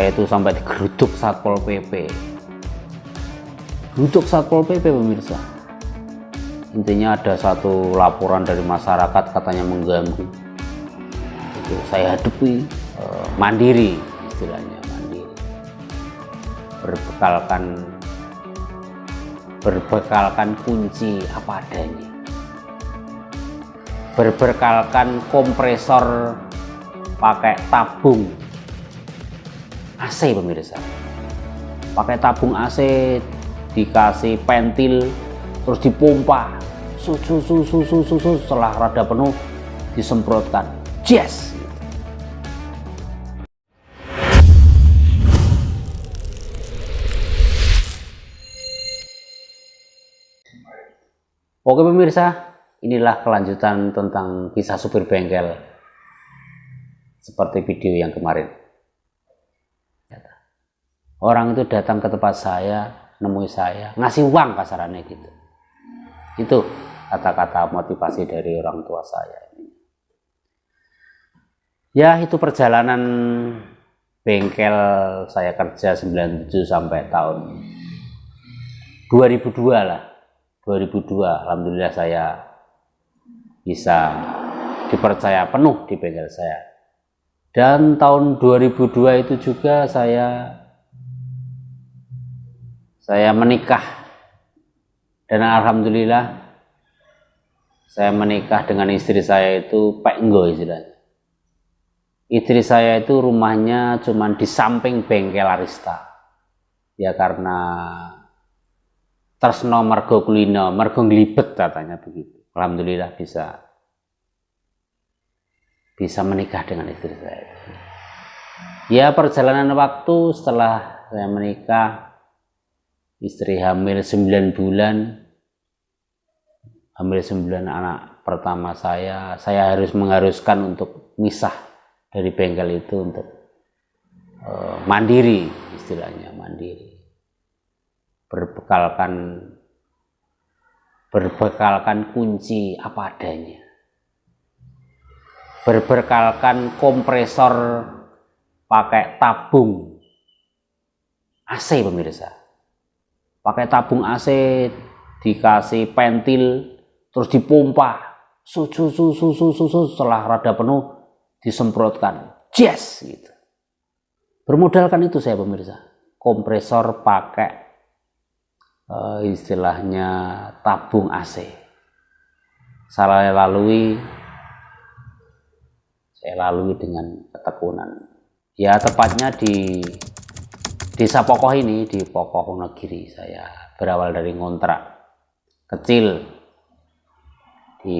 Saya itu sampai digeruduk Satpol PP. Geruduk Satpol PP pemirsa. Intinya ada satu laporan dari masyarakat katanya mengganggu. Itu saya hadapi mandiri, istilahnya mandiri. Berbekalkan kunci apa adanya. Berbekalkan kompresor pakai tabung AC pemirsa. Pakai tabung AC, dikasih pentil, terus dipompa, setelah rada penuh disemprotkan, yes. Oke pemirsa, inilah kelanjutan tentang kisah supir bengkel seperti video yang kemarin. Orang itu datang ke tempat saya, nemui saya, ngasih uang kasarannya gitu. Itu kata-kata motivasi dari orang tua saya. Ya, itu perjalanan bengkel saya kerja 97 sampai tahun 2002 lah. 2002 alhamdulillah saya bisa dipercaya penuh di bengkel saya. Dan tahun 2002 itu juga saya menikah, dan alhamdulillah saya menikah dengan istri saya itu penggo istilahnya. Istri saya itu rumahnya cuma di samping bengkel Arista. Ya karena tresno mergo kulino, mergo nglibet katanya begitu. Alhamdulillah bisa menikah dengan istri saya. Ya perjalanan waktu setelah saya menikah, istri hamil 9 bulan, hamil 9 anak pertama saya mengharuskan untuk misah dari bengkel itu untuk mandiri, istilahnya mandiri. Berbekalkan kunci apa adanya. Berbekalkan kompresor pakai tabung AC pemirsa. Pakai tabung AC, dikasih pentil, terus dipompa, setelah rada penuh disemprotkan, yes gitu. Bermodalkan itu saya pemirsa, kompresor pakai istilahnya tabung AC. Saya lalui dengan ketekunan. Ya tepatnya di Desa Pokoh ini, di Pokoh Negeri, saya berawal dari ngontrak kecil di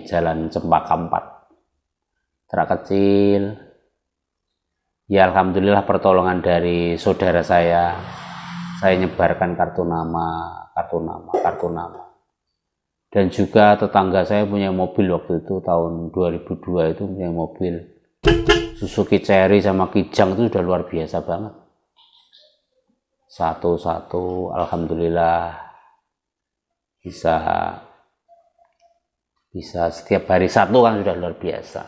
Jalan Cempaka 4. Ngontrak kecil. Ya alhamdulillah pertolongan dari saudara saya nyebarkan kartu nama. Dan juga tetangga saya punya mobil waktu itu, tahun 2002 itu punya mobil Suzuki Cherry sama Kijang, itu sudah luar biasa banget. Satu alhamdulillah bisa setiap hari satu kan sudah luar biasa.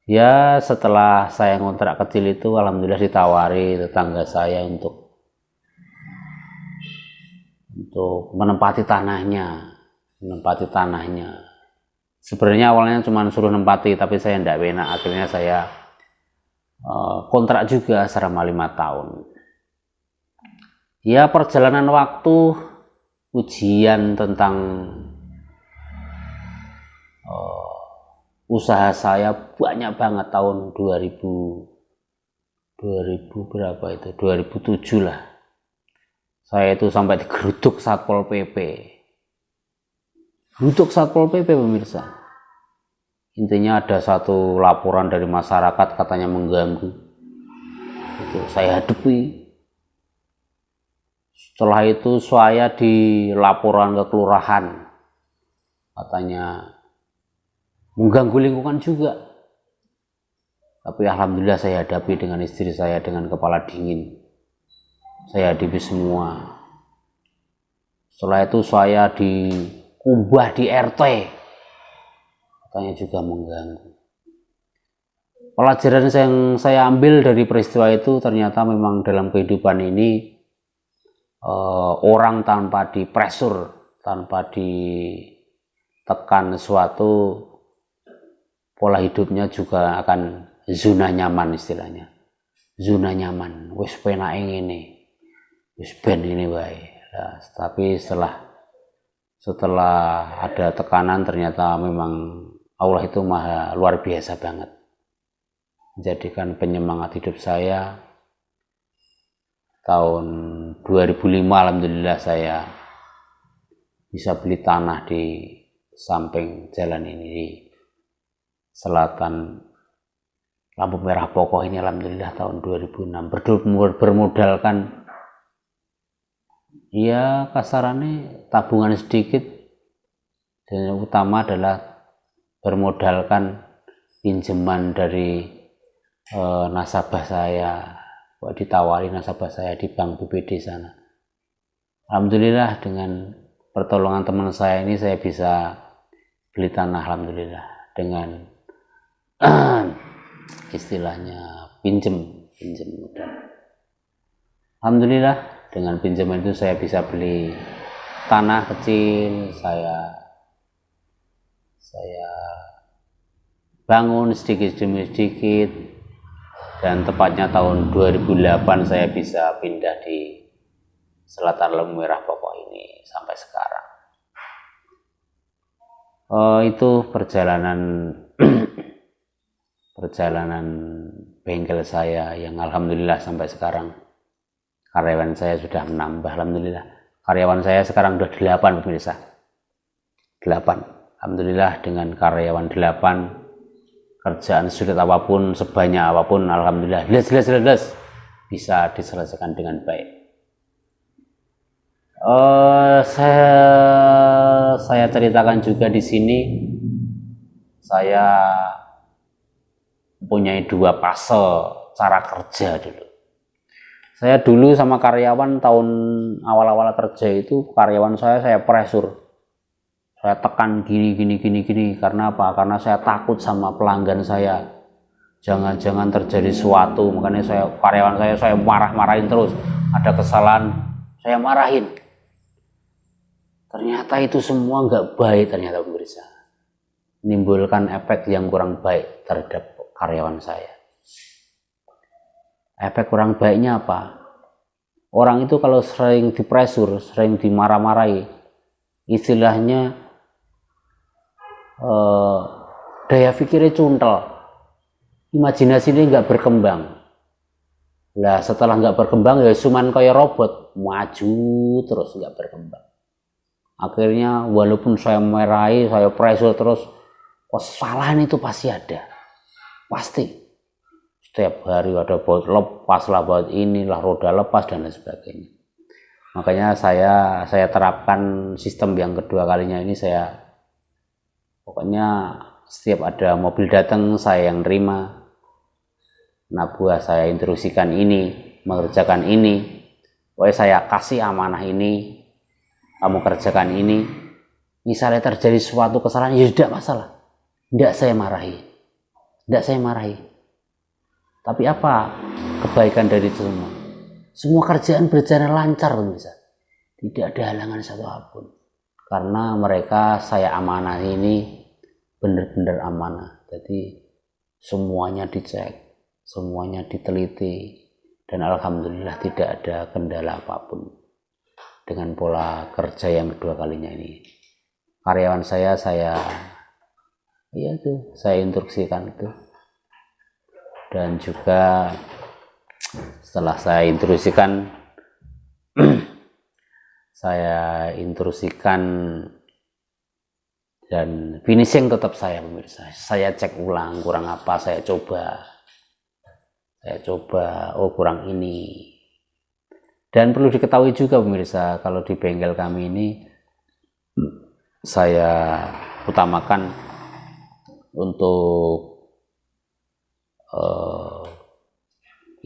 Ya setelah saya ngontrak kecil itu alhamdulillah ditawari tetangga saya untuk menempati tanahnya. Sebenarnya awalnya cuma suruh nempati, tapi saya tidak enak, akhirnya saya kontrak juga selama 5 tahun. Ya perjalanan waktu, ujian tentang usaha saya banyak banget tahun 2000 berapa itu, 2007 lah. Saya itu sampai digeruduk Satpol PP. Geruduk Satpol PP pemirsa. Intinya ada satu laporan dari masyarakat katanya mengganggu. Itu saya hadapi. Setelah itu saya dilaporan ke kelurahan. Katanya mengganggu lingkungan juga. Tapi alhamdulillah saya hadapi dengan istri saya dengan kepala dingin. Saya hadapi semua. Setelah itu saya dikubah di RT. Katanya juga mengganggu. Pelajaran yang saya ambil dari peristiwa itu ternyata memang dalam kehidupan ini orang tanpa dipresur, tanpa ditekan sesuatu, pola hidupnya juga akan zona nyaman istilahnya. Zona nyaman, wis penake ngene, wis ben ini wae. Nah, tapi setelah ada tekanan ternyata memang Allah itu maha luar biasa banget. Menjadikan penyemangat hidup saya. Tahun 2005 alhamdulillah saya bisa beli tanah di samping jalan ini di selatan lampu merah Pokok ini alhamdulillah tahun 2006 bermodalkan ya kasarannya tabungan sedikit, dan yang utama adalah bermodalkan pinjaman dari nasabah saya. Ditawari nasabah saya di bank BPD sana. Alhamdulillah dengan pertolongan teman saya ini saya bisa beli tanah alhamdulillah dengan istilahnya pinjem modal. Alhamdulillah dengan pinjaman itu saya bisa beli tanah kecil, saya bangun sedikit demi sedikit, dan tepatnya tahun 2008 saya bisa pindah di selatan lampu merah Pokok ini sampai sekarang. Itu perjalanan bengkel saya yang alhamdulillah sampai sekarang karyawan saya sudah menambah. Alhamdulillah karyawan saya sekarang sudah 8 pemirsa, 8. Alhamdulillah dengan karyawan 8, kerjaan sulit apapun, sebanyak apapun, alhamdulillah jelas bisa diselesaikan dengan baik. Saya ceritakan juga di sini, saya mempunyai 2 fase cara kerja dulu. Saya dulu sama karyawan tahun awal-awal kerja itu, karyawan saya pressure. Saya tekan gini. Karena apa? Karena saya takut sama pelanggan saya. Jangan-jangan terjadi sesuatu. Makanya karyawan saya marah-marahin terus. Ada kesalahan, saya marahin. Ternyata itu semua nggak baik ternyata pemirsa. Menimbulkan efek yang kurang baik terhadap karyawan saya. Efek kurang baiknya apa? Orang itu kalau sering dipresur, sering dimarah-marahi, istilahnya daya pikirnya cuntel, imajinasinya nggak berkembang. Lah setelah nggak berkembang ya cuman kayak robot, maju terus nggak berkembang. Akhirnya walaupun saya marahi, saya pressure terus, kesalahan itu pasti ada, pasti. Setiap hari ada baut lepas lah, baut inilah, roda lepas dan lain sebagainya. Makanya saya terapkan sistem yang kedua kalinya ini. Pokoknya setiap ada mobil datang saya yang terima, anak buah saya instruksikan ini, mengerjakan ini, pokoknya saya kasih amanah ini, kamu kerjakan ini. Misalnya terjadi suatu kesalahan, ya tidak masalah, tidak saya marahi. Tapi apa kebaikan dari itu semua? Semua kerjaan berjalan lancar pemirsa, tidak ada halangan satu apapun. Karena mereka saya amanah ini benar-benar amanah. Jadi semuanya dicek, semuanya diteliti, dan alhamdulillah tidak ada kendala apapun dengan pola kerja yang kedua kalinya ini. Karyawan saya instruksikan itu, dan juga setelah saya instruksikan dan finishing tetap saya pemirsa. Saya cek ulang kurang apa, saya coba oh kurang ini. Dan perlu diketahui juga pemirsa, kalau di bengkel kami ini saya utamakan untuk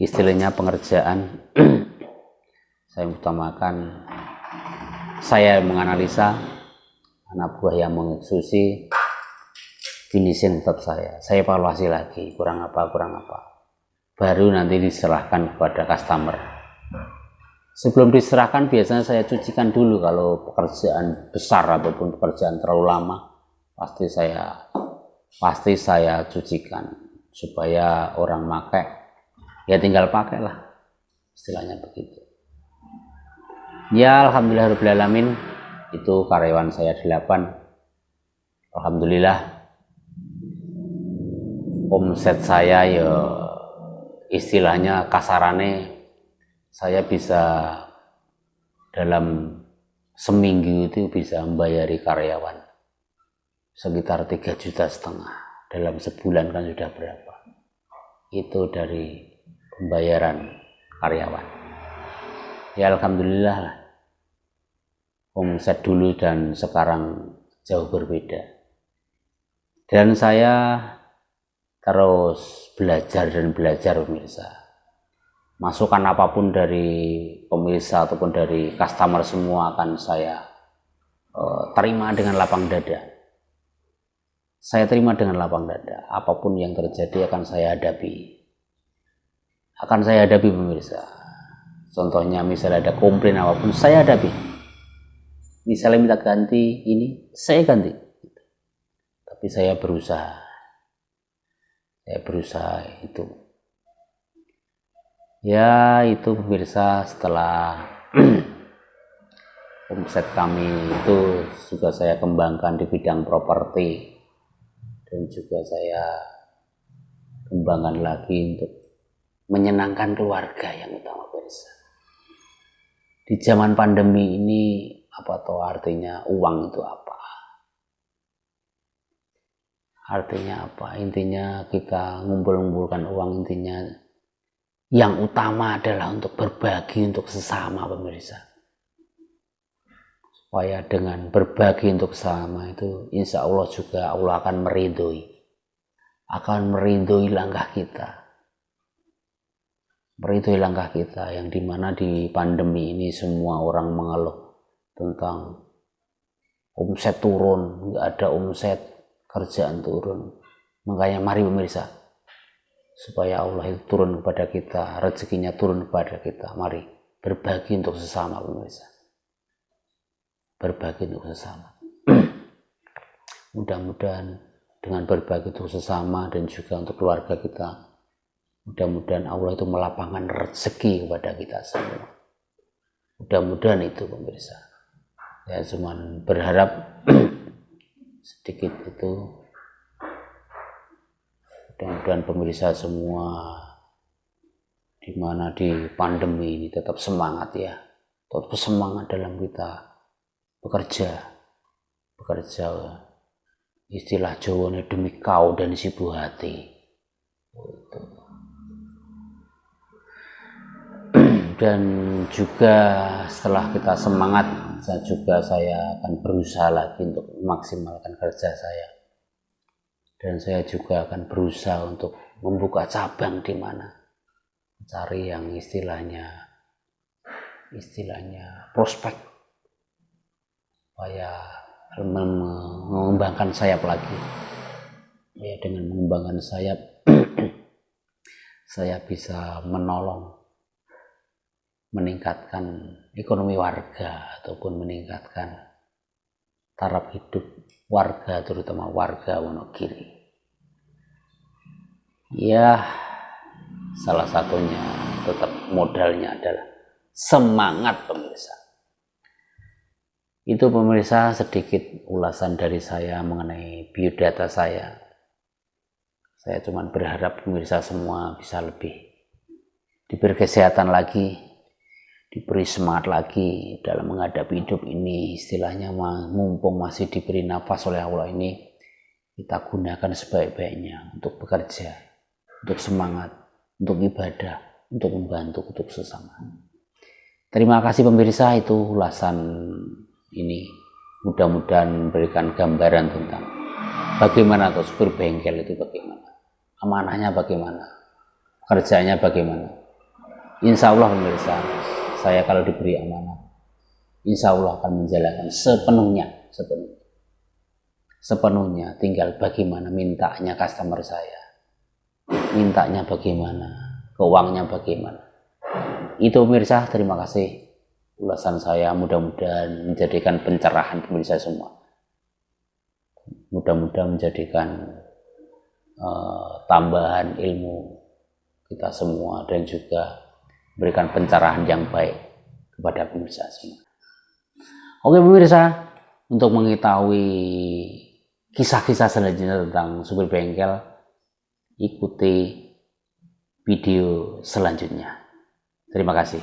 istilahnya pengerjaan. Saya menganalisa, anak buah yang mengeksekusi, finisin tetap saya evaluasi lagi, kurang apa, baru nanti diserahkan kepada customer. Sebelum diserahkan biasanya saya cucikan dulu. Kalau pekerjaan besar ataupun pekerjaan terlalu lama, pasti saya cucikan supaya orang pakai ya tinggal pakailah, istilahnya begitu. Ya alhamdulillahirobbilalamin, itu karyawan saya 8. Alhamdulillah omset saya ya istilahnya kasarannya saya bisa dalam seminggu itu bisa membayari karyawan sekitar 3,5 juta. Dalam sebulan kan sudah berapa? Itu dari pembayaran karyawan. Ya alhamdulillah lah. Omset dulu dan sekarang jauh berbeda. Dan saya terus belajar pemirsa. Masukan apapun dari pemirsa ataupun dari customer semua akan saya terima dengan lapang dada. Saya terima dengan lapang dada. Apapun yang terjadi akan saya hadapi. Pemirsa. Contohnya misalnya ada komplain apapun, saya hadapi. Misalnya minta ganti ini, saya ganti. Tapi saya berusaha itu. Ya itu pemirsa, setelah omset kami itu juga saya kembangkan di bidang properti, dan juga saya kembangkan lagi untuk menyenangkan keluarga yang utama pemirsa. Di zaman pandemi ini apa toh artinya uang itu apa? Artinya apa? Intinya kita ngumpulkan uang, intinya yang utama adalah untuk berbagi untuk sesama pemirsa. Supaya dengan berbagi untuk sesama itu insya Allah juga Allah akan meridhoi langkah kita. Yang dimana di pandemi ini semua orang mengeluh tentang omset turun, nggak ada omset, kerjaan turun. Makanya mari pemirsa, supaya Allah itu turun kepada kita, rezekinya turun kepada kita. Mari berbagi untuk sesama pemirsa. Berbagi untuk sesama. Mudah-mudahan dengan berbagi untuk sesama dan juga untuk keluarga kita, mudah-mudahan Allah itu melapangkan rezeki kepada kita semua. Mudah-mudahan itu pemirsa. Ya cuman berharap sedikit itu. Mudah-mudahan pemirsa semua di mana di pandemi ini tetap semangat ya. Tetap semangat dalam kita bekerja. Istilah Jawa ini demi kau dan si buah hati. Dan juga setelah kita semangat, saya akan berusaha lagi untuk memaksimalkan kerja saya. Dan saya juga akan berusaha untuk membuka cabang di mana, cari yang istilahnya prospek, supaya mengembangkan sayap lagi. Ya dengan mengembangkan sayap, saya bisa meningkatkan ekonomi warga ataupun meningkatkan taraf hidup warga, terutama warga Wonogiri. Ya, salah satunya tetap modalnya adalah semangat pemirsa. Itu pemirsa sedikit ulasan dari saya mengenai biodata saya. Saya cuma berharap pemirsa semua bisa lebih diberi kesehatan lagi, diberi semangat lagi dalam menghadapi hidup ini. Istilahnya mumpung masih diberi nafas oleh Allah ini, kita gunakan sebaik-baiknya untuk bekerja, untuk semangat, untuk ibadah, untuk membantu, untuk sesama. Terima kasih pemirsa, itu ulasan ini. Mudah-mudahan memberikan gambaran tentang bagaimana atau supir bengkel itu bagaimana, amanahnya bagaimana, kerjanya bagaimana. Insya Allah pemirsa, saya kalau diberi amanah, insya Allah akan menjalankan sepenuhnya. sepenuhnya, tinggal bagaimana mintanya customer saya, mintanya bagaimana, keuangannya bagaimana. Itu pemirsa, terima kasih ulasan saya, mudah-mudahan menjadikan pencerahan pemirsa semua, mudah-mudahan menjadikan tambahan ilmu kita semua dan juga berikan pencerahan yang baik kepada pemirsa semua. Oke pemirsa, untuk mengetahui kisah-kisah selanjutnya tentang supir bengkel, ikuti video selanjutnya. Terima kasih.